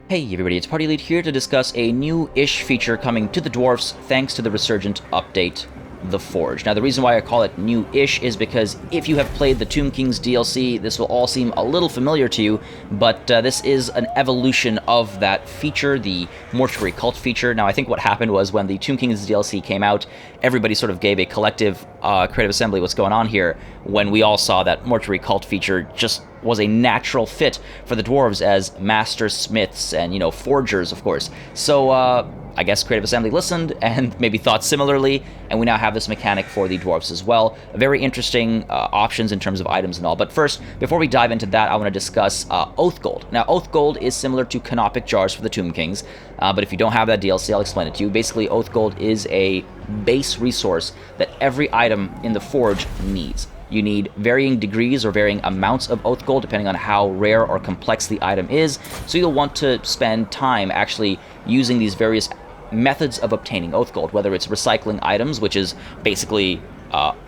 Hey everybody, it's Party Lead here to discuss a new-ish feature coming to the Dwarfs thanks to the Resurgent update, The Forge. Now the reason why I call it new-ish is because if you have played the Tomb Kings DLC, this will all seem a little familiar to you, but this is an evolution of that feature, the Mortuary Cult feature. Now I think what happened was when the Tomb Kings DLC came out, everybody sort of gave a collective creative assembly what's going on here when we all saw that Mortuary Cult feature just was a natural fit for the dwarves as master smiths and, you know, forgers, of course. So, I guess Creative Assembly listened and maybe thought similarly, and we now have this mechanic for the dwarves as well. Very interesting options in terms of items and all. But first, before we dive into that, I want to discuss Oath Gold. Now, Oath Gold is similar to Canopic Jars for the Tomb Kings, but if you don't have that DLC, I'll explain it to you. Basically, Oath Gold is a base resource that every item in the Forge needs. You need varying degrees or varying amounts of Oath Gold depending on how rare or complex the item is, so you'll want to spend time actually using these various methods of obtaining Oath Gold, whether it's recycling items, which is basically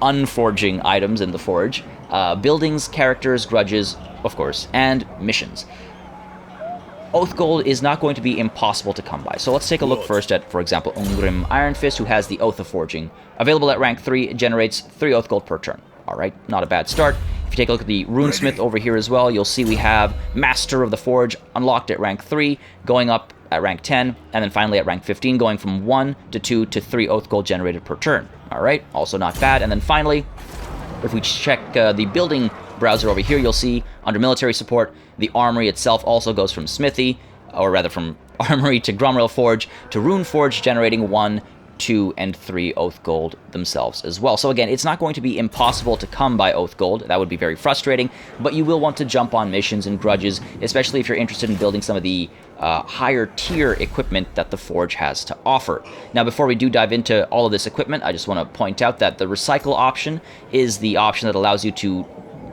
unforging items in the Forge, buildings, characters, grudges, of course, and missions. Oath Gold is not going to be impossible to come by. So let's take a look first at, for example, Ungrim Iron Fist, who has the Oath of Forging. Available at rank 3, it generates 3 Oath Gold per turn. Alright, not a bad start. If you take a look at the Runesmith over here as well, you'll see we have Master of the Forge unlocked at rank 3, going up at rank 10, and then finally at rank 15, going from 1 to 2 to 3 Oath Gold generated per turn. Alright, also not bad. And then finally, if we check the building browser over here, you'll see under military support, the armory itself also goes from Smithy, or rather from Armory to Gromrail Forge to Rune Forge, generating 1, 2, and 3 Oath Gold themselves as well. So again, it's not going to be impossible to come by Oath Gold. That would be very frustrating, but you will want to jump on missions and grudges, especially if you're interested in building some of the higher tier equipment that the Forge has to offer. Now, before we do dive into all of this equipment, I just want to point out that the recycle option is the option that allows you to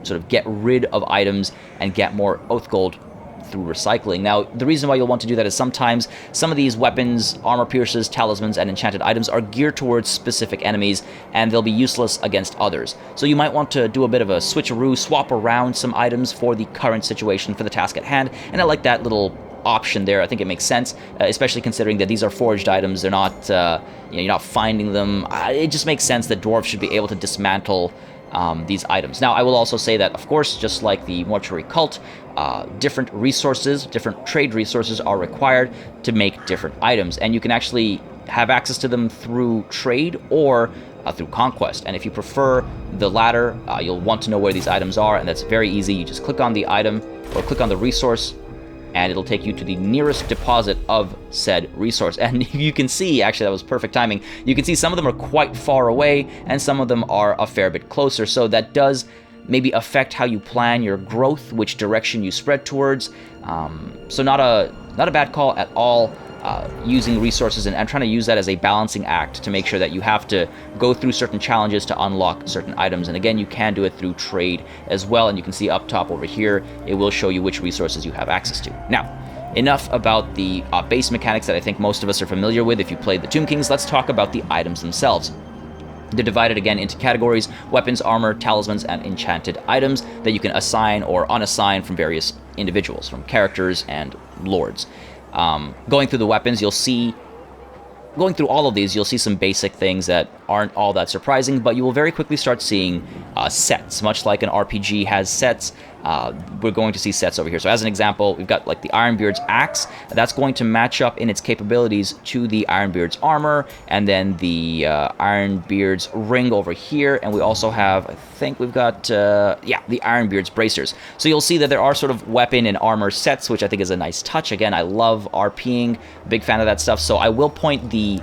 sort of get rid of items and get more Oath Gold through recycling. Now, the reason why you'll want to do that is sometimes some of these weapons, armor pierces, talismans, and enchanted items are geared towards specific enemies, and they'll be useless against others. So you might want to do a bit of a switcheroo, swap around some items for the current situation, for the task at hand, and I like that little option there. I think it makes sense, especially considering that these are forged items. They're not, you're not finding them. It just makes sense that dwarves should be able to dismantle these items. Now, I will also say that, of course, just like the Mortuary Cult, different resources, different trade resources are required to make different items, and you can actually have access to them through trade or through conquest. And if you prefer the latter, you'll want to know where these items are, and that's very easy. You just click on the item or click on the resource, and it'll take you to the nearest deposit of said resource. And you can see, actually that was perfect timing, you can see some of them are quite far away, and some of them are a fair bit closer, so that does maybe affect how you plan your growth, which direction you spread towards. So not a bad call at all, using resources and trying to use that as a balancing act to make sure that you have to go through certain challenges to unlock certain items. And again, you can do it through trade as well, and you can see up top over here, it will show you which resources you have access to. Now, enough about the base mechanics that I think most of us are familiar with if you played the Tomb Kings. Let's talk about the items themselves. They're divided again into categories: weapons, armor, talismans, and enchanted items that you can assign or unassign from various individuals, from characters and lords. Going through the weapons, going through all of these, you'll see some basic things that aren't all that surprising, but you will very quickly start seeing sets. Much like an RPG has sets, we're going to see sets over here. So as an example, we've got like the Ironbeard's axe. That's going to match up in its capabilities to the Ironbeard's armor, and then the Ironbeard's ring over here. And we also have, I think we've got, the Ironbeard's bracers. So you'll see that there are sort of weapon and armor sets, which I think is a nice touch. Again, I love RPing, big fan of that stuff. So I will point the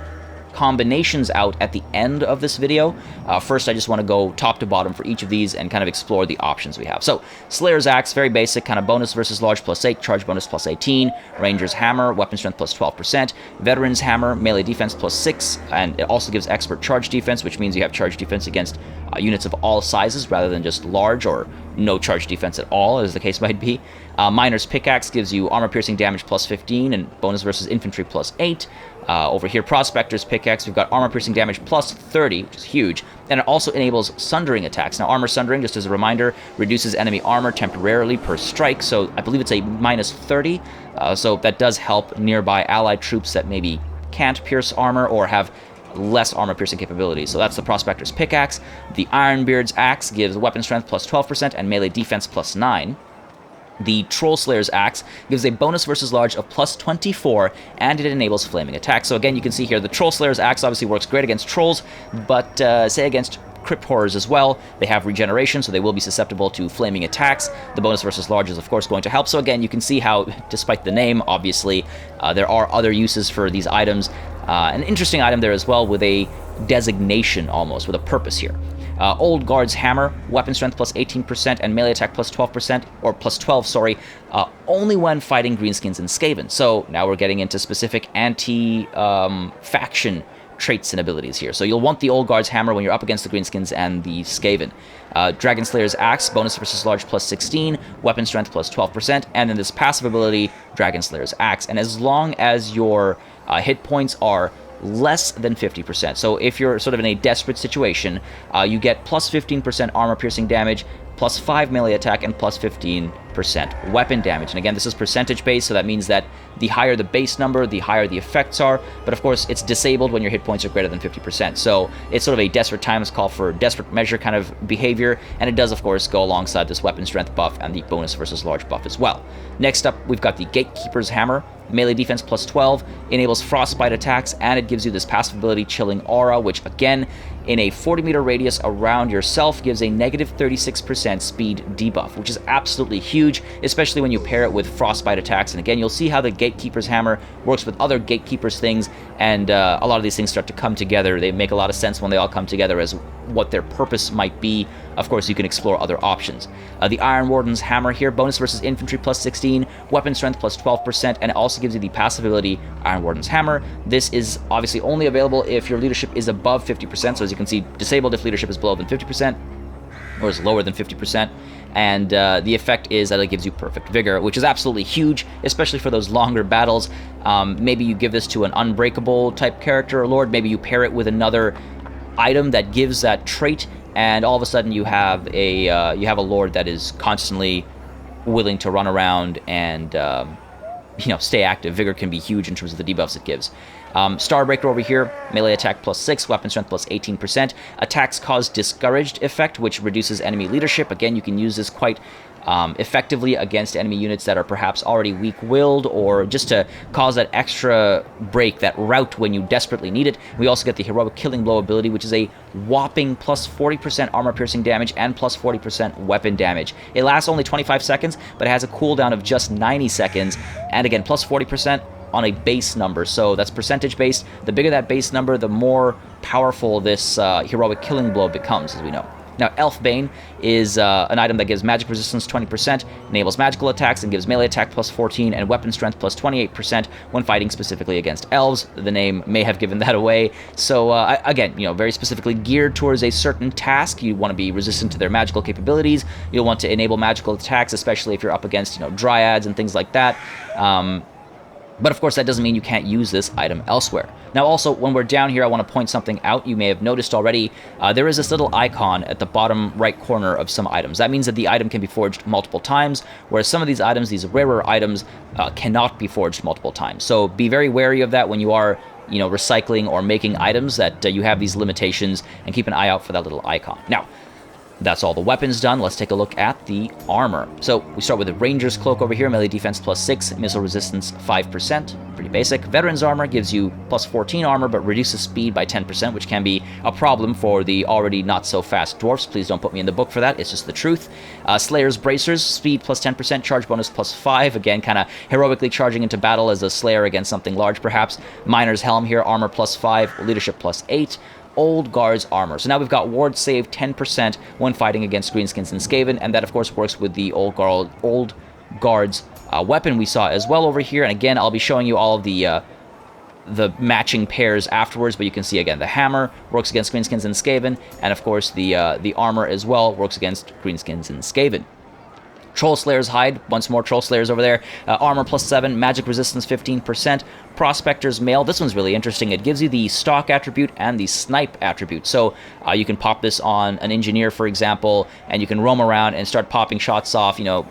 combinations out at the end of this video. First, I just want to go top to bottom for each of these and kind of explore the options we have. So, Slayer's Axe, very basic, kind of bonus versus large +8, charge bonus +18, Ranger's Hammer, weapon strength +12%, Veteran's Hammer, melee defense +6, and it also gives expert charge defense, which means you have charge defense against units of all sizes rather than just large or no charge defense at all, as the case might be. Miner's Pickaxe gives you armor piercing damage +15 and bonus versus infantry +8. Over here, Prospector's Pickaxe, we've got armor piercing damage +30, which is huge, and it also enables sundering attacks. Now, armor sundering, just as a reminder, reduces enemy armor temporarily per strike, so I believe it's a minus 30, so that does help nearby allied troops that maybe can't pierce armor or have less armor-piercing capabilities. So that's the Prospector's Pickaxe. The Ironbeard's Axe gives weapon strength plus 12% and melee defense plus 9. The Troll Slayer's Axe gives a bonus versus large of plus 24, and it enables flaming attack. So again, you can see here, the Troll Slayer's Axe obviously works great against trolls, but say against Crypt Horrors as well. They have regeneration, so they will be susceptible to flaming attacks. The bonus versus large is, of course, going to help. So again, you can see how, despite the name, obviously, there are other uses for these items. An interesting item there as well, with a designation almost, with a purpose here. Old Guard's Hammer, weapon strength plus 18% and melee attack plus 12%, or plus 12, sorry, only when fighting Greenskins and Skaven. So now we're getting into specific anti-faction traits and abilities here. So you'll want the Old Guard's Hammer when you're up against the Greenskins and the Skaven. Dragon Slayer's Axe, bonus versus large plus 16, weapon strength plus 12%, and then this passive ability, Dragon Slayer's Axe. And as long as your hit points are less than 50%. So if you're sort of in a desperate situation, you get plus 15% armor piercing damage, plus 5 melee attack, and plus 15% weapon damage. And again, this is percentage based, so that means that the higher the base number, the higher the effects are, but of course it's disabled when your hit points are greater than 50%. So it's sort of a desperate times call for desperate measure kind of behavior, and it does of course go alongside this weapon strength buff and the bonus versus large buff as well. Next up, we've got the Gatekeepers Hammer. Melee defense plus 12, enables frostbite attacks, and it gives you this passive ability Chilling Aura, which again, in a 40-meter radius around yourself, gives a negative 36% speed debuff, which is absolutely huge, especially when you pair it with frostbite attacks. And again, you'll see how the Gatekeeper's Hammer works with other Gatekeepers things, and a lot of these things start to come together. They make a lot of sense when they all come together as what their purpose might be. Of course, you can explore other options. The Iron Warden's Hammer here, bonus versus infantry plus 16, weapon strength plus 12%, and it also gives you the passive ability Iron Warden's Hammer. This is obviously only available if your leadership is above 50%, so as you can see, disabled if leadership is below than 50%, or is lower than 50%, and the effect is that it gives you perfect vigor, which is absolutely huge, especially for those longer battles. Maybe you give this to an Unbreakable type character or lord, maybe you pair it with another item that gives that trait, and all of a sudden you have a lord that is constantly willing to run around and stay active. Vigor can be huge in terms of the debuffs it gives. Starbreaker over here, melee attack plus 6, weapon strength plus 18%. Attacks cause discouraged effect, which reduces enemy leadership. Again, you can use this quite effectively against enemy units that are perhaps already weak-willed, or just to cause that extra break, that rout when you desperately need it. We also get the Heroic Killing Blow ability, which is a whopping plus 40% armor-piercing damage and plus 40% weapon damage. It lasts only 25 seconds, but it has a cooldown of just 90 seconds, and again, plus 40% on a base number, so that's percentage-based. The bigger that base number, the more powerful this Heroic Killing Blow becomes, as we know. Now, Elfbane is an item that gives magic resistance 20%, enables magical attacks, and gives melee attack plus 14 and weapon strength plus 28% when fighting specifically against elves. The name may have given that away. So, again, very specifically geared towards a certain task. You want to be resistant to their magical capabilities. You'll want to enable magical attacks, especially if you're up against, dryads and things like that. But of course, that doesn't mean you can't use this item elsewhere. Now also, when we're down here, I want to point something out. You may have noticed already, there is this little icon at the bottom right corner of some items. That means that the item can be forged multiple times, whereas some of these items, these rarer items, cannot be forged multiple times. So be very wary of that when you are recycling or making items, that you have these limitations, and keep an eye out for that little icon. Now, that's all the weapons done. Let's take a look at the armor. So we start with the Ranger's Cloak over here, melee defense plus 6, missile resistance 5%, pretty basic. Veteran's Armor gives you plus 14 armor, but reduces speed by 10%, which can be a problem for the already not-so-fast dwarfs. Please don't put me in the book for that, it's just the truth. Slayer's Bracers, speed plus 10%, charge bonus plus 5, again, kind of heroically charging into battle as a Slayer against something large, perhaps. Miner's Helm here, armor plus 5, leadership plus 8. Old Guard's Armor. So now we've got ward save 10% when fighting against Greenskins and Skaven, and that of course works with the Old Guard's weapon we saw as well over here. And again, I'll be showing you all of the matching pairs afterwards, but you can see again the hammer works against Greenskins and Skaven, and of course the armor as well works against Greenskins and Skaven. Troll Slayer's Hide, once more Troll Slayers over there. Armor +7, magic resistance 15%. Prospector's Mail, this one's really interesting. It gives you the stock attribute and the snipe attribute. So you can pop this on an engineer, for example, and you can roam around and start popping shots off, you know.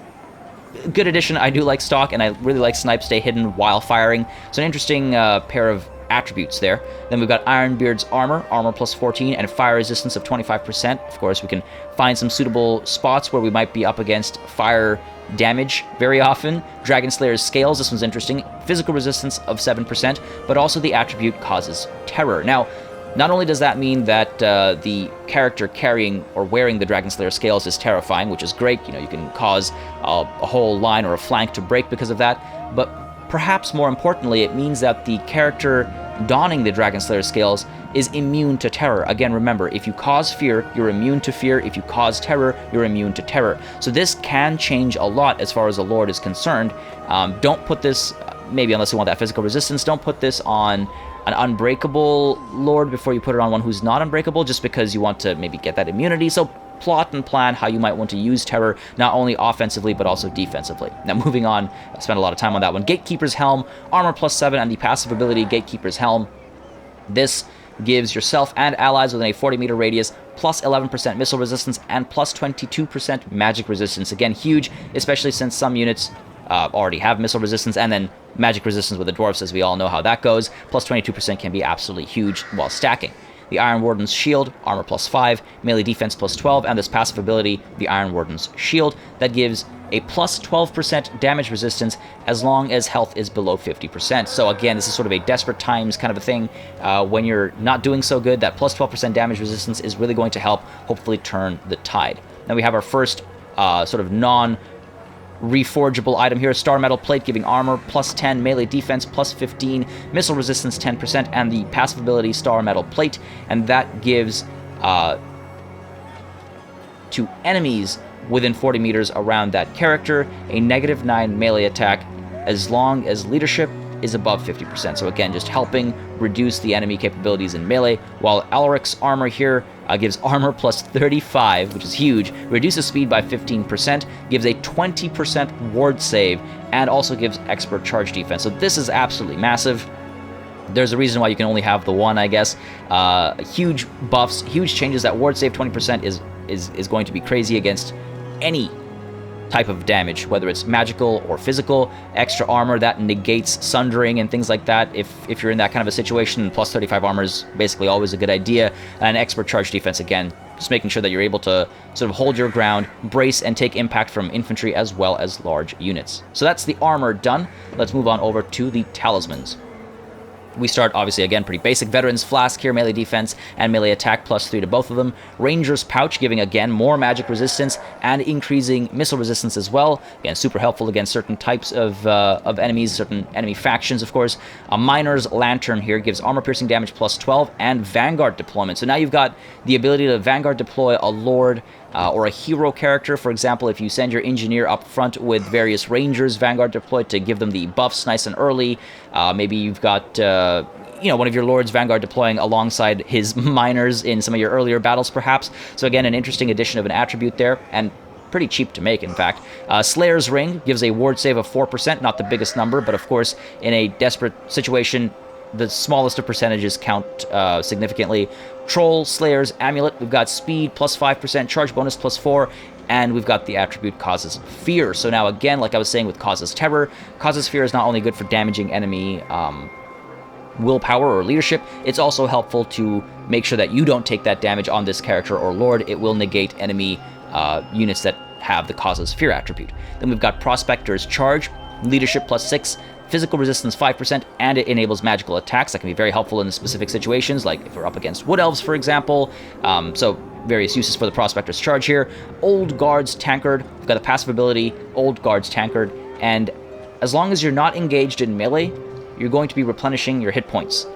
Good addition. I do like stock, and I really like snipe stay hidden while firing. So an interesting pair of attributes there. Then we've got Ironbeard's armor +14, and fire resistance of 25%. Of course, we can find some suitable spots where we might be up against fire damage very often. Dragon Slayer's Scales, this one's interesting. Physical resistance of 7%, but also the attribute causes terror. Now, not only does that mean that the character carrying or wearing the Dragon Slayer Scales is terrifying, which is great, you know, you can cause a whole line or a flank to break because of that, but perhaps more importantly, it means that the character donning the Dragon Slayer Scales is immune to terror. Again, remember, if you cause fear, you're immune to fear. If you cause terror, you're immune to terror. So this can change a lot as far as the Lord is concerned. Don't put this, maybe unless you want that physical resistance, don't put this on an Unbreakable Lord before you put it on one who's not Unbreakable, just because you want to maybe get that immunity. So plot and plan how you might want to use terror, not only offensively, but also defensively. Now, moving on, I spent a lot of time on that one. Gatekeeper's Helm, armor +7, and the passive ability Gatekeeper's Helm. This gives yourself and allies within a 40-meter radius +11% missile resistance and +22% magic resistance. Again, huge, especially since some units already have missile resistance, and then magic resistance with the Dwarfs, as we all know how that goes. +22% can be absolutely huge while stacking. The Iron Warden's Shield, armor +5, melee defense +12, and this passive ability, the Iron Warden's Shield, that gives a +12% damage resistance as long as health is below 50%. So again, this is sort of a desperate times kind of a thing. When you're not doing so good, that +12% damage resistance is really going to help hopefully turn the tide. Now we have our first sort of non-reforgeable item here, Star Metal Plate, giving armor +10, melee defense +15, missile resistance 10%, and the passive ability Star Metal Plate, and that gives to enemies within 40 meters around that character a -9 melee attack as long as leadership is above 50%. So again, just helping reduce the enemy capabilities in melee, while Alric's armor here gives armor +35, which is huge, reduces speed by 15%, gives a 20% ward save, and also gives expert charge defense. So this is absolutely massive. There's a reason why you can only have the one, I guess. Huge buffs, huge changes. That ward save 20% is going to be crazy against any type of damage, whether it's magical or physical. Extra armor that negates sundering and things like that. If you're in that kind of a situation, +35 armor is basically always a good idea. And expert charge defense, again, just making sure that you're able to sort of hold your ground, brace, and take impact from infantry as well as large units. So that's the armor done. Let's move on over to the talismans. We start, obviously, again, pretty basic. Veteran's Flask here, melee defense and melee attack +3 to both of them. Ranger's Pouch, giving, again, more magic resistance and increasing missile resistance as well. Again, super helpful against certain types of enemies, certain enemy factions, of course. A Miner's Lantern here gives armor-piercing damage +12 and Vanguard deployment. So now you've got the ability to Vanguard deploy a Lord or a hero character. For example, if you send your engineer up front with various rangers Vanguard deployed to give them the buffs nice and early. Maybe you've got one of your lords Vanguard deploying alongside his miners in some of your earlier battles, perhaps. So again, an interesting addition of an attribute there, and pretty cheap to make, in fact. Slayer's Ring gives a ward save of 4%, not the biggest number, but of course, in a desperate situation, the smallest of percentages count significantly. Troll Slayer's Amulet, we've got speed +5%, charge bonus +4, and we've got the attribute Causes Fear. So now again, like I was saying with Causes Terror, Causes Fear is not only good for damaging enemy willpower or leadership, it's also helpful to make sure that you don't take that damage on this character or lord. It will negate enemy units that have the Causes Fear attribute. Then we've got Prospector's Charge, leadership +6, physical resistance 5%, and it enables magical attacks that can be very helpful in specific situations, like if we're up against Wood Elves, for example. So various uses for the Prospector's Charge here. Old Guard's Tankard, we've got a passive ability, Old Guard's Tankard, and as long as you're not engaged in melee, you're going to be replenishing your hit points,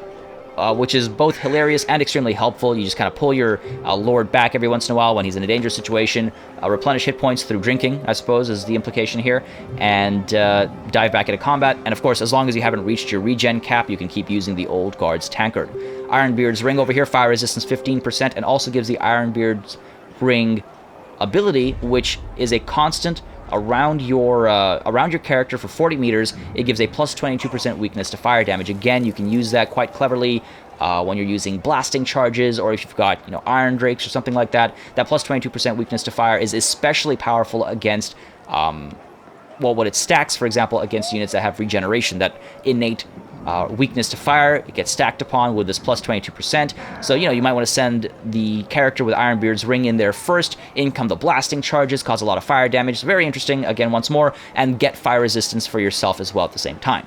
which is both hilarious and extremely helpful. You just kind of pull your lord back every once in a while when he's in a dangerous situation, replenish hit points through drinking, I suppose, is the implication here, and dive back into combat. And of course, as long as you haven't reached your regen cap, you can keep using the Old Guard's Tankard. Ironbeard's Ring over here, fire resistance 15%, and also gives the Ironbeard's Ring ability, which is a constant around your character for 40 meters. It gives a plus 22% weakness to fire damage. Again, you can use that quite cleverly when you're using blasting charges, or if you've got, you know, iron drakes or something like that. That plus 22% weakness to fire is especially powerful against, well, what it stacks, for example, against units that have regeneration. That innate weakness to fire, it gets stacked upon with this plus 22%. So, you know, you might want to send the character with Ironbeard's ring in there first. In come the blasting charges, cause a lot of fire damage. Very interesting, again, once more, and get fire resistance for yourself as well at the same time.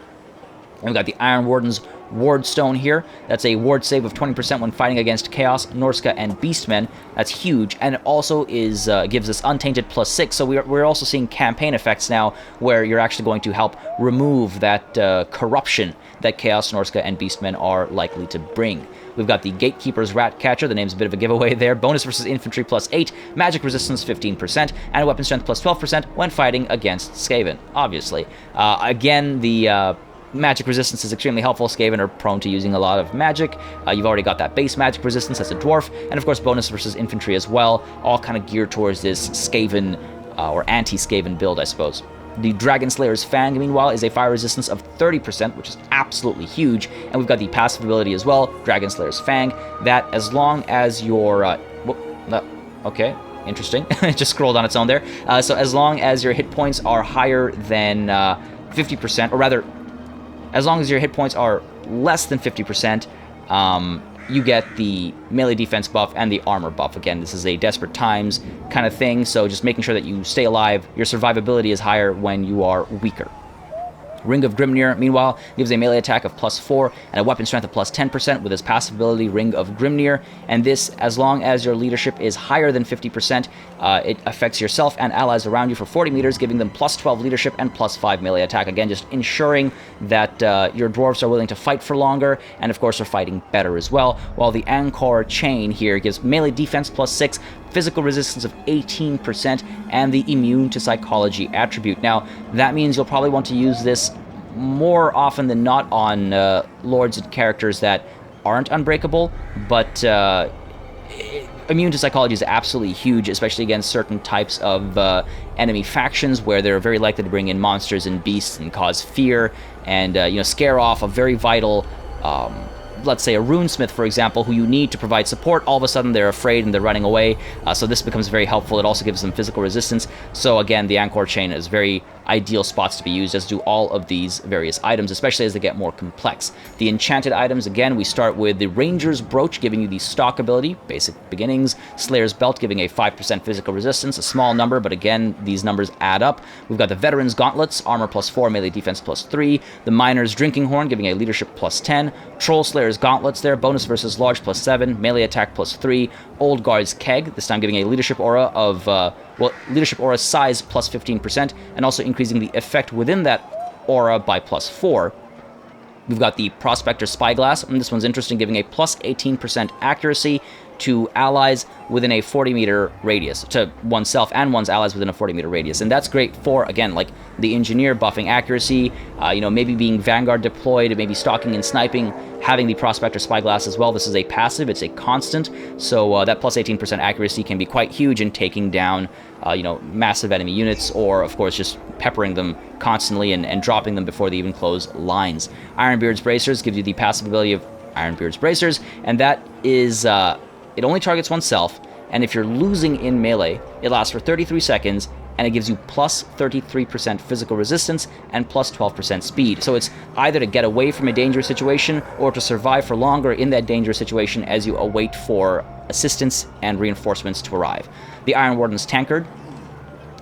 And we've got the Iron Warden's Ward Stone here. That's a ward save of 20% when fighting against Chaos, Norska, and Beastmen. That's huge, and it also is gives us Untainted +6, so we're also seeing campaign effects now, where you're actually going to help remove that corruption that Chaos, Norska, and Beastmen are likely to bring. We've got the Gatekeepers Ratcatcher, the name's a bit of a giveaway there. Bonus versus infantry +8, magic resistance 15%, and weapon strength +12% when fighting against Skaven, obviously. Again, the magic resistance is extremely helpful. Skaven are prone to using a lot of magic. You've already got that base magic resistance as a dwarf, and of course bonus versus infantry as well, all kind of geared towards this Skaven or anti-Skaven build, I suppose. The Dragon Slayer's Fang, meanwhile, is a fire resistance of 30%, which is absolutely huge, and we've got the passive ability as well, Dragon Slayer's Fang, that as long as your... okay, interesting. It just scrolled on its own there. So as long as your hit points are higher than 50%, or rather, as long as your hit points are less than 50%, you get the melee defense buff and the armor buff. Again, this is a desperate times kind of thing, so just making sure that you stay alive. Your survivability is higher when you are weaker. Ring of Grimnir, meanwhile, gives a melee attack of +4 and a weapon strength of +10% with his passive ability, Ring of Grimnir. And this, as long as your leadership is higher than 50%, it affects yourself and allies around you for 40 meters, giving them +12 leadership and +5 melee attack. Again, just ensuring that your dwarves are willing to fight for longer, and of course are fighting better as well. While the Angkor Chain here gives melee defense +6, physical resistance of 18%, and the immune to psychology attribute. Now, that means you'll probably want to use this more often than not on lords and characters that aren't unbreakable, but immune to psychology is absolutely huge, especially against certain types of enemy factions where they're very likely to bring in monsters and beasts and cause fear and you know, scare off a very vital let's say a runesmith, for example, who you need to provide support. All of a sudden they're afraid and they're running away, so this becomes very helpful. It also gives them physical resistance, so again, the Angkor Chain is very ideal spots to be used, as do all of these various items, especially as they get more complex. The enchanted items, again, we start with the Ranger's Brooch, giving you the stock ability, basic beginnings. Slayer's Belt, giving a 5% physical resistance, a small number, but again, these numbers add up. We've got the Veteran's Gauntlets, armor +4, melee defense +3. The Miner's Drinking Horn, giving a leadership +10. Troll Slayer's Gauntlets there, bonus versus large +7, melee attack +3. Old Guard's Keg, this time giving a leadership aura of, leadership aura size +15%, and also increasing the effect within that aura by +4. We've got the Prospector Spyglass, and this one's interesting, giving a +18% accuracy to allies within a 40-meter radius, to oneself and one's allies within a 40-meter radius. And that's great for, again, like the engineer buffing accuracy, you know, maybe being Vanguard deployed, maybe stalking and sniping, having the Prospector Spyglass as well. This is a passive, it's a constant, so that +18% accuracy can be quite huge in taking down, you know, massive enemy units, or, of course, just peppering them constantly and dropping them before they even close lines. Ironbeard's Bracers gives you the passive ability of Ironbeard's Bracers, and that is, it only targets oneself, and if you're losing in melee, it lasts for 33 seconds, and it gives you +33% physical resistance and +12% speed. So it's either to get away from a dangerous situation or to survive for longer in that dangerous situation as you await for assistance and reinforcements to arrive. The Iron Warden's Tankard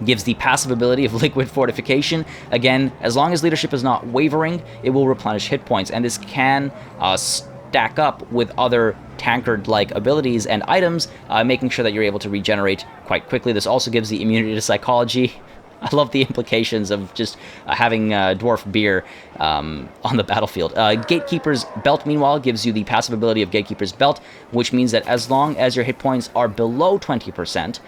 gives the passive ability of Liquid Fortification. Again, as long as leadership is not wavering, it will replenish hit points, and this can stack up with other Tankard-like abilities and items, making sure that you're able to regenerate quite quickly. This also gives the immunity to psychology. I love the implications of just having dwarf beer on the battlefield. Gatekeepers Belt, meanwhile, gives you the passive ability of Gatekeepers Belt, which means that as long as your hit points are below 20%,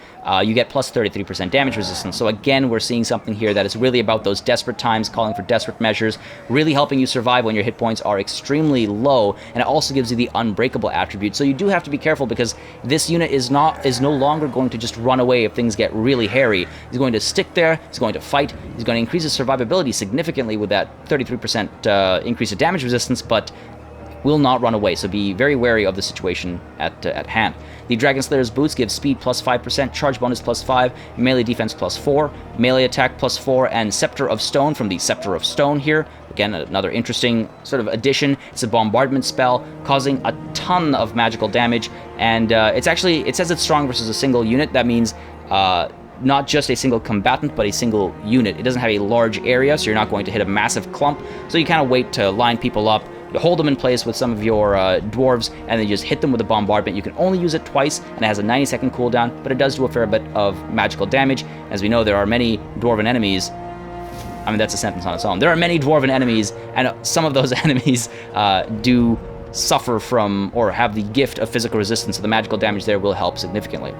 you get +33% damage resistance. So again, we're seeing something here that is really about those desperate times, calling for desperate measures, really helping you survive when your hit points are extremely low, and it also gives you the Unbreakable attribute. So you do have to be careful, because this unit is no longer going to just run away if things get really hairy. He's going to stick there, area. He's going to fight. He's going to increase his survivability significantly with that 33% increase of damage resistance, but will not run away, so be very wary of the situation at hand. The Dragon Slayer's boots give speed plus 5%, charge bonus plus 5, melee defense plus 4, melee attack plus 4, and Scepter of Stone from the Scepter of Stone here. Again, another interesting sort of addition. It's a bombardment spell, causing a ton of magical damage, and it says it's strong versus a single unit. That means not just a single combatant, but a single unit. It doesn't have a large area, so you're not going to hit a massive clump, so you kind of wait to line people up. You hold them in place with some of your dwarves, and then you just hit them with a bombardment. You can only use it twice, and it has a 90-second cooldown, but it does do a fair bit of magical damage. As we know, there are many dwarven enemies. I mean, that's a sentence on its own. There are many dwarven enemies, and some of those enemies do suffer from or have the gift of physical resistance, so the magical damage there will help significantly.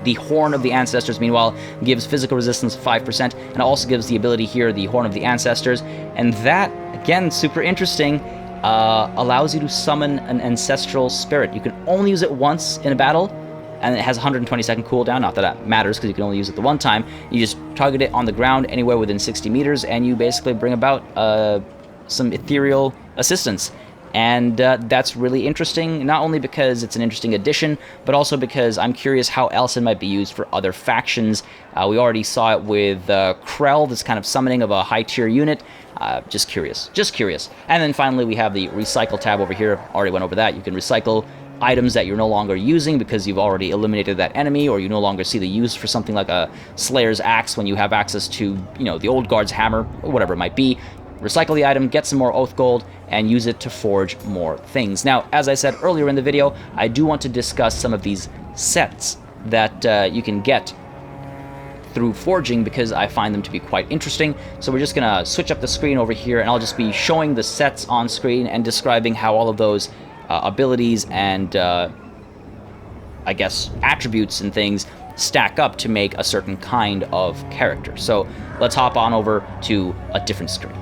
The Horn of the Ancestors, meanwhile, gives physical resistance 5%, and also gives the ability here, the Horn of the Ancestors, and that, again, super interesting, allows you to summon an ancestral spirit. You can only use it once in a battle, and it has a 120-second cooldown. Not that that matters, because you can only use it the one time. You just target it on the ground anywhere within 60 meters, and you basically bring about some ethereal assistance. And that's really interesting, not only because it's an interesting addition, but also because I'm curious how else it might be used for other factions. We already saw it with Krell, this kind of summoning of a high-tier unit. Just curious. And then finally, we have the Recycle tab over here. Already went over that. You can recycle items that you're no longer using because you've already eliminated that enemy, or you no longer see the use for something like a Slayer's Axe when you have access to, the Old Guard's Hammer, or whatever it might be. Recycle the item, get some more Oath Gold, and use it to forge more things. Now, as I said earlier in the video, I do want to discuss some of these sets that you can get through forging, because I find them to be quite interesting. So we're just going to switch up the screen over here, and I'll just be showing the sets on screen and describing how all of those abilities and, I guess, attributes and things stack up to make a certain kind of character. So let's hop on over to a different screen.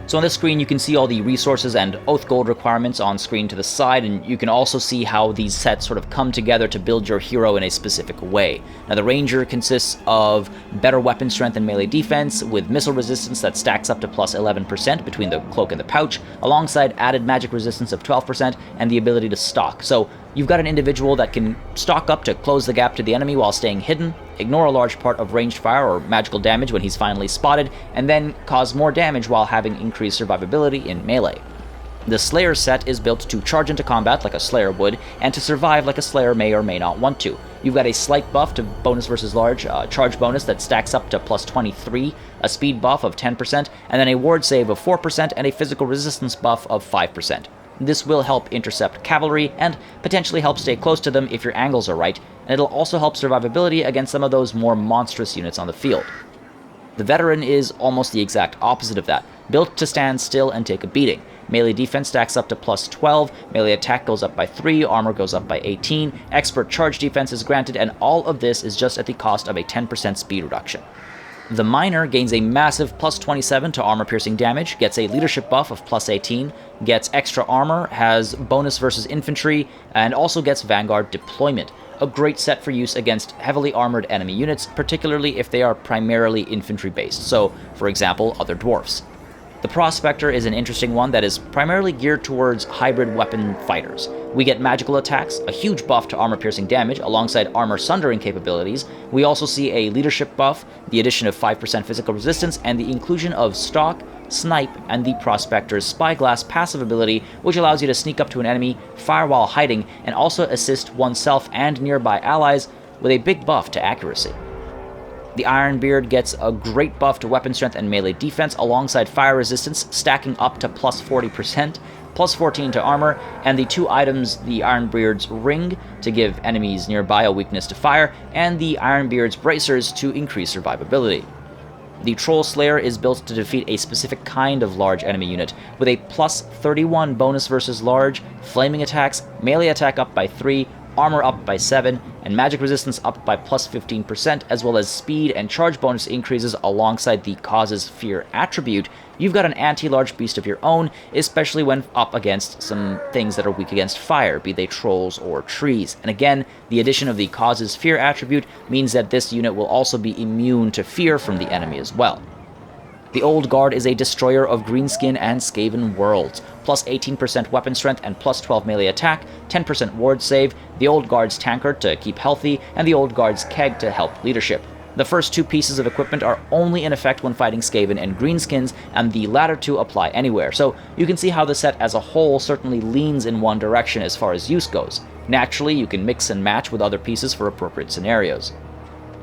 So on this screen, you can see all the resources and Oath Gold requirements on screen to the side, and you can also see how these sets sort of come together to build your hero in a specific way. Now, the Ranger consists of better weapon strength and melee defense, with missile resistance that stacks up to plus 11% between the cloak and the pouch, alongside added magic resistance of 12% and the ability to stalk. So you've got an individual that can stalk up to close the gap to the enemy while staying hidden, ignore a large part of ranged fire or magical damage when he's finally spotted, and then cause more damage while having increased survivability in melee. The Slayer set is built to charge into combat like a Slayer would, and to survive like a Slayer may or may not want to. You've got a slight buff to bonus versus large, charge bonus that stacks up to plus 23, a speed buff of 10%, and then a ward save of 4%, and a physical resistance buff of 5%. This will help intercept cavalry, and potentially help stay close to them if your angles are right, and it'll also help survivability against some of those more monstrous units on the field. The Veteran is almost the exact opposite of that, built to stand still and take a beating. Melee defense stacks up to plus 12, melee attack goes up by 3, armor goes up by 18, expert charge defense is granted, and all of this is just at the cost of a 10% speed reduction. The Miner gains a massive plus 27 to armor-piercing damage, gets a leadership buff of plus 18, gets extra armor, has bonus versus infantry, and also gets Vanguard deployment. A great set for use against heavily armored enemy units, particularly if they are primarily infantry-based, so, for example, other dwarfs. The Prospector is an interesting one that is primarily geared towards hybrid weapon fighters. We get magical attacks, a huge buff to armor-piercing damage, alongside armor-sundering capabilities. We also see a leadership buff, the addition of 5% physical resistance, and the inclusion of Stalk, Snipe, and the Prospector's Spyglass passive ability, which allows you to sneak up to an enemy, fire while hiding, and also assist oneself and nearby allies with a big buff to accuracy. The Ironbeard gets a great buff to weapon strength and melee defense alongside fire resistance, stacking up to plus 40%, plus 14 to armor, and the two items, the Ironbeard's Ring to give enemies nearby a weakness to fire, and the Ironbeard's Bracers to increase survivability. The Troll Slayer is built to defeat a specific kind of large enemy unit, with a plus 31 bonus versus large, flaming attacks, melee attack up by 3, armor up by 7, and magic resistance up by plus 15%, as well as speed and charge bonus increases alongside the Causes Fear attribute, you've got an anti-large beast of your own, especially when up against some things that are weak against fire, be they trolls or trees. And again, the addition of the Causes Fear attribute means that this unit will also be immune to fear from the enemy as well. The Old Guard is a destroyer of Greenskin and Skaven worlds, plus 18% weapon strength and plus 12 melee attack, 10% ward save, the Old Guard's Tankard to keep healthy, and the Old Guard's Keg to help leadership. The first two pieces of equipment are only in effect when fighting Skaven and Greenskins, and the latter two apply anywhere, so you can see how the set as a whole certainly leans in one direction as far as use goes. Naturally, you can mix and match with other pieces for appropriate scenarios.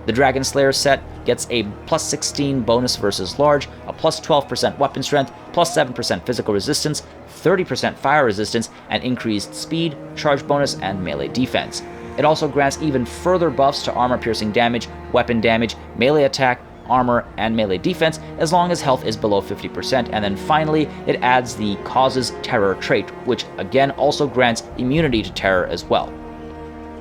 The Dragon Slayer set gets a plus 16 bonus versus large, a plus 12% weapon strength, plus 7% physical resistance, 30% fire resistance, and increased speed, charge bonus, and melee defense. It also grants even further buffs to armor-piercing damage, weapon damage, melee attack, armor, and melee defense as long as health is below 50%, and then finally it adds the Causes Terror trait, which again also grants immunity to terror as well.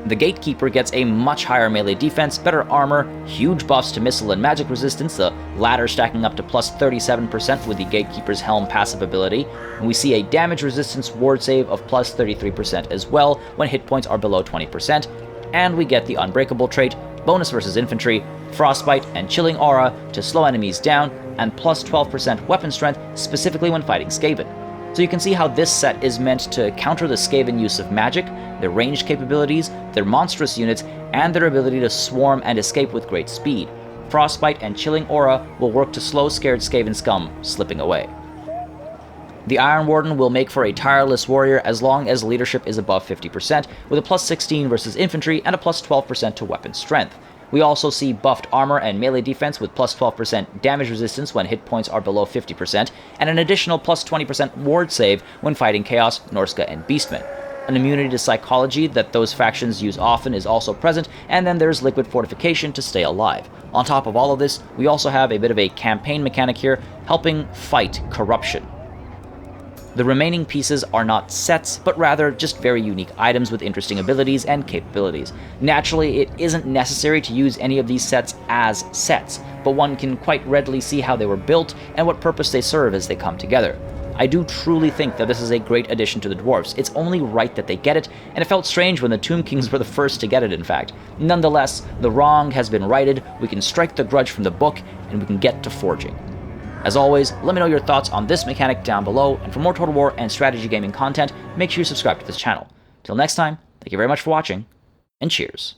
The Gatekeeper gets a much higher melee defense, better armor, huge buffs to missile and magic resistance, the latter stacking up to plus 37% with the Gatekeeper's Helm passive ability, and we see a damage resistance ward save of plus 33% as well when hit points are below 20%, and we get the Unbreakable trait, bonus versus infantry, frostbite, and chilling aura to slow enemies down, and plus 12% weapon strength specifically when fighting Skaven. So you can see how this set is meant to counter the Skaven use of magic, their ranged capabilities, their monstrous units, and their ability to swarm and escape with great speed. Frostbite and Chilling Aura will work to slow scared Skaven scum slipping away. The Iron Warden will make for a tireless warrior as long as leadership is above 50%, with a plus 16 versus infantry and a plus 12% to weapon strength. We also see buffed armor and melee defense with plus 12% damage resistance when hit points are below 50%, and an additional plus 20% ward save when fighting Chaos, Norska, and Beastmen. An immunity to psychology that those factions use often is also present, and then there's liquid fortification to stay alive. On top of all of this, we also have a bit of a campaign mechanic here, helping fight corruption. The remaining pieces are not sets, but rather just very unique items with interesting abilities and capabilities. Naturally, it isn't necessary to use any of these sets as sets, but one can quite readily see how they were built and what purpose they serve as they come together. I do truly think that this is a great addition to the Dwarfs. It's only right that they get it, and it felt strange when the Tomb Kings were the first to get it, in fact. Nonetheless, the wrong has been righted, we can strike the grudge from the book, and we can get to forging. As always, let me know your thoughts on this mechanic down below, and for more Total War and strategy gaming content, make sure you subscribe to this channel. Till next time, thank you very much for watching, and cheers.